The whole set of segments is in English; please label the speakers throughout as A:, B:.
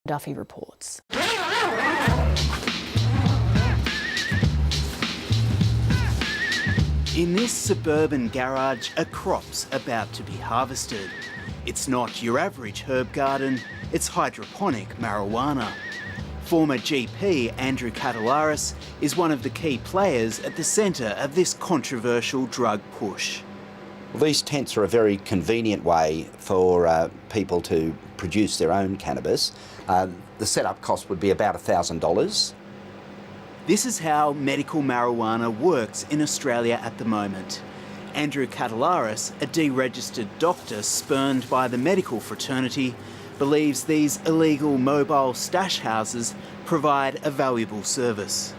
A: Duffy reports.
B: In this suburban garage are crops about to be harvested. It's not your average herb garden, it's hydroponic marijuana. Former GP Andrew Katelaris is one of the key players at the centre of this controversial drug push.
C: Well, these tents are a very convenient way for people to produce their own cannabis. The setup cost would be about $1,000.
B: This is how medical marijuana works in Australia at the moment. Andrew Katelaris, a deregistered doctor spurned by the medical fraternity, believes these illegal mobile stash houses provide a valuable service.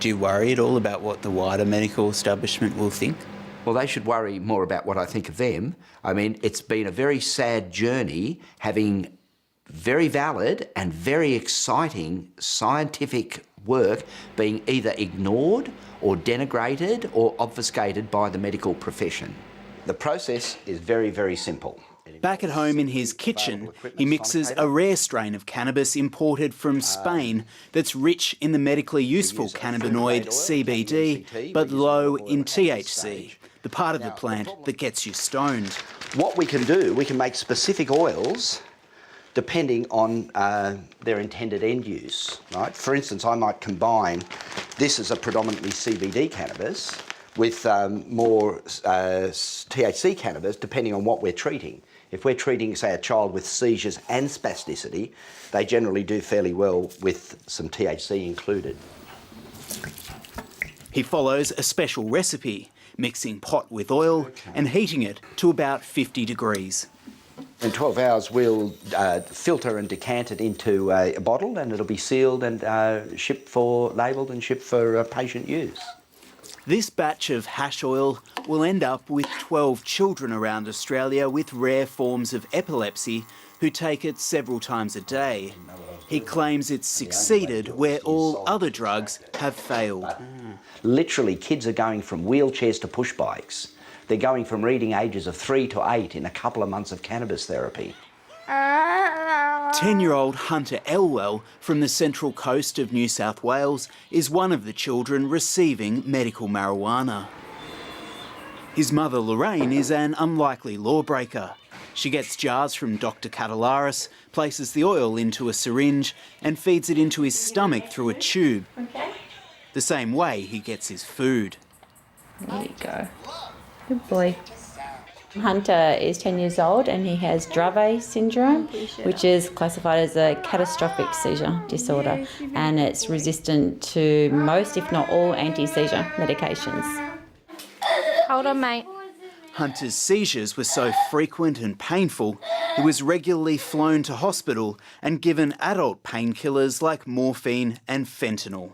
B: Do you worry at all about what the wider medical establishment will think?
C: Well, they should worry more about what I think of them. I mean, it's been a very sad journey having very valid and very exciting scientific work being either ignored or denigrated or obfuscated by the medical profession. The process is very, very simple.
B: Back at home in his kitchen, he mixes a rare strain of cannabis imported from Spain that's rich in the medically useful cannabinoid CBD, but low in THC, the part of the plant that gets you stoned.
C: What we can do, we can make specific oils depending on their intended end use, right? For instance, I might combine this as a predominantly CBD cannabis with more THC cannabis, depending on what we're treating. If we're treating, say, a child with seizures and spasticity, they generally do fairly well with some THC included.
B: He follows a special recipe, mixing pot with oil and heating it to about 50 degrees.
C: In 12 hours, we'll filter and decant it into a bottle, and it'll be sealed and labelled and shipped for patient use.
B: This batch of hash oil will end up with 12 children around Australia with rare forms of epilepsy who take it several times a day. He claims it's succeeded where all other drugs have failed.
C: Literally, kids are going from wheelchairs to push bikes. They're going from reading ages of 3 to 8 in a couple of months of cannabis therapy.
B: 10-year-old Hunter Elwell from the Central Coast of New South Wales is one of the children receiving medical marijuana. His mother Lorraine is an unlikely lawbreaker. She gets jars from Dr. Katelaris, places the oil into a syringe and feeds it into his stomach through a tube. The same way he gets his food.
D: There you go. Good boy. Hunter is 10 years old and he has Dravet syndrome, which is classified as a catastrophic seizure disorder, and it's resistant to most, if not all, anti-seizure medications.
E: Hold on, mate.
B: Hunter's seizures were so frequent and painful, he was regularly flown to hospital and given adult painkillers like morphine and fentanyl.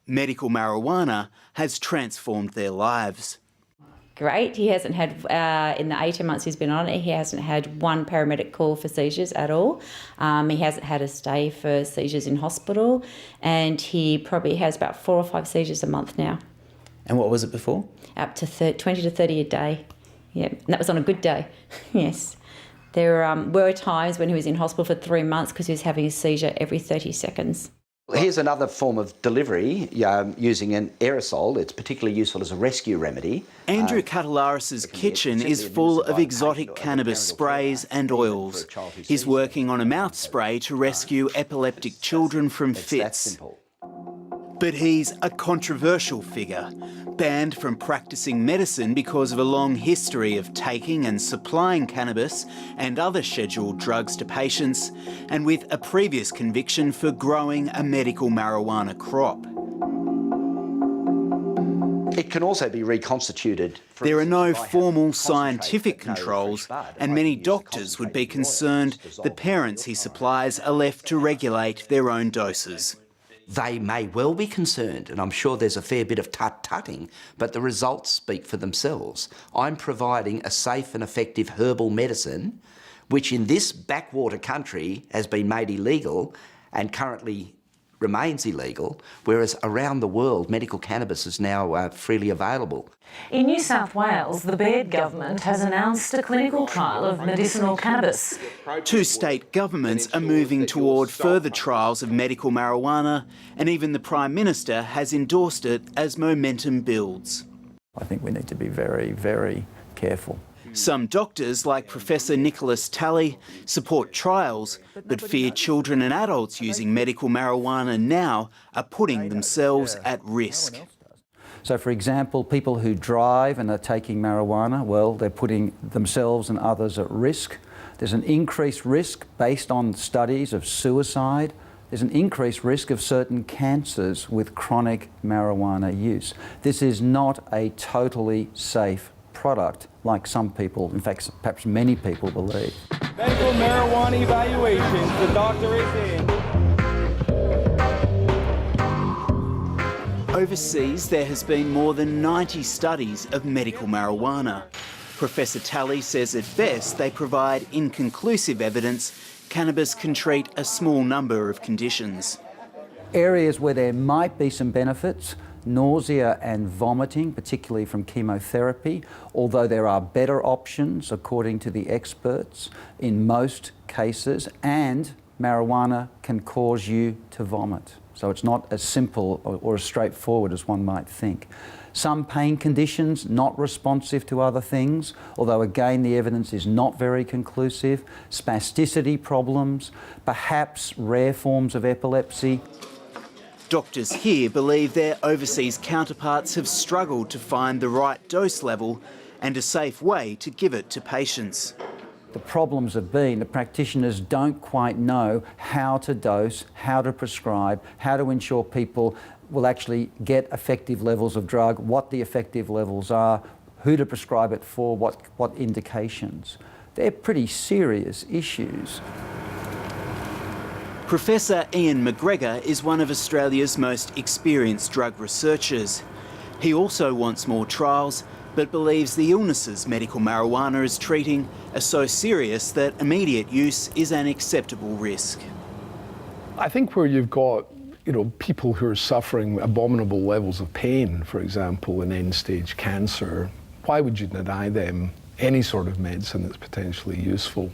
B: Medical marijuana has transformed their lives.
D: Great. He hasn't had, in the 18 months he's been on it, he hasn't had one paramedic call for seizures at all. He hasn't had a stay for seizures in hospital, and he probably has about 4 or 5 seizures a month now.
B: And what was it before?
D: Up to 20 to 30 a day. Yeah, and that was on a good day. Yes. There were times when he was in hospital for 3 months because he was having a seizure every 30 seconds.
C: Here's another form of delivery using an aerosol. It's particularly useful as a rescue remedy.
B: Andrew Katelaris' kitchen is full of exotic cannabis sprays and oils. He's working on a mouth spray to rescue epileptic children from fits. But he's a controversial figure, banned from practicing medicine because of a long history of taking and supplying cannabis and other scheduled drugs to patients, and with a previous conviction for growing a medical marijuana crop.
C: It can also be reconstituted.
B: There are no formal scientific controls, and many doctors would be concerned the parents he supplies are left to regulate their own doses.
C: They may well be concerned, and I'm sure there's a fair bit of tut-tutting, but the results speak for themselves. I'm providing a safe and effective herbal medicine, which in this backwater country has been made illegal and currently remains illegal, whereas around the world medical cannabis is now freely available.
A: In New South Wales, the Baird government has announced a clinical trial of medicinal cannabis.
B: 2 state governments are moving toward further trials of medical marijuana, and even the Prime Minister has endorsed it as momentum builds.
F: I think we need to be very, very careful.
B: Some doctors, like Professor Nicholas Talley, support trials, but fear children and adults using medical marijuana now are putting themselves at risk.
F: So, for example, people who drive and are taking marijuana, well, they're putting themselves and others at risk. There's an increased risk based on studies of suicide. There's an increased risk of certain cancers with chronic marijuana use. This is not a totally safe product like some people, in fact, perhaps many people believe.
G: Medical marijuana evaluations, the doctor is in.
B: Overseas, there has been more than 90 studies of medical marijuana. Professor Talley says at best they provide inconclusive evidence cannabis can treat a small number of conditions.
F: Areas where there might be some benefits, nausea and vomiting, particularly from chemotherapy, although there are better options, according to the experts, in most cases, and marijuana can cause you to vomit. So it's not as simple or as straightforward as one might think. Some pain conditions not responsive to other things, although again the evidence is not very conclusive. Spasticity problems, perhaps rare forms of epilepsy.
B: Doctors here believe their overseas counterparts have struggled to find the right dose level and a safe way to give it to patients.
F: The problems have been the practitioners don't quite know how to dose, how to prescribe, how to ensure people will actually get effective levels of drug, what the effective levels are, who to prescribe it for, what indications. They're pretty serious issues.
B: Professor Ian McGregor is one of Australia's most experienced drug researchers. He also wants more trials, but believes the illnesses medical marijuana is treating are so serious that immediate use is an acceptable risk.
H: I think where you've got, people who are suffering abominable levels of pain, for example, in end-stage cancer, why would you deny them any sort of medicine that's potentially useful?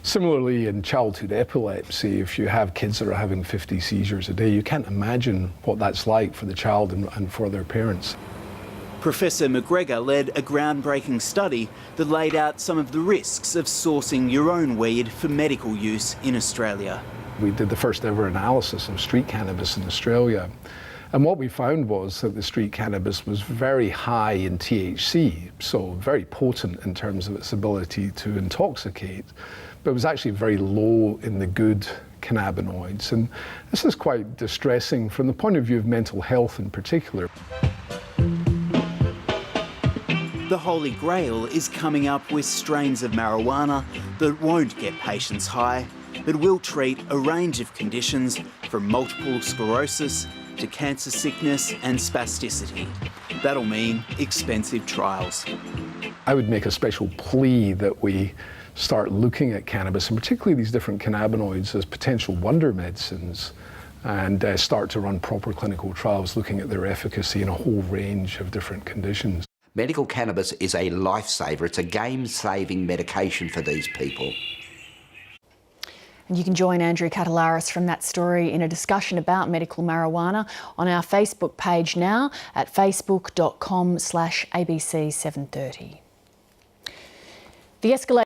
H: Similarly, in childhood epilepsy, if you have kids that are having 50 seizures a day, you can't imagine what that's like for the child and for their parents.
B: Professor McGregor led a groundbreaking study that laid out some of the risks of sourcing your own weed for medical use in Australia.
H: We did the first ever analysis of street cannabis in Australia. And what we found was that the street cannabis was very high in THC, so very potent in terms of its ability to intoxicate, but it was actually very low in the good cannabinoids. And this is quite distressing from the point of view of mental health in particular.
B: The Holy Grail is coming up with strains of marijuana that won't get patients high, but will treat a range of conditions from multiple sclerosis to cancer sickness and spasticity. That'll mean expensive trials.
H: I would make a special plea that we start looking at cannabis, and particularly these different cannabinoids, as potential wonder medicines, and start to run proper clinical trials looking at their efficacy in a whole range of different conditions.
C: Medical cannabis is a lifesaver. It's a game-saving medication for these people.
I: And you can join Andrew Katelaris from that story in a discussion about medical marijuana on our Facebook page now at facebook.com/ABC730. The escalation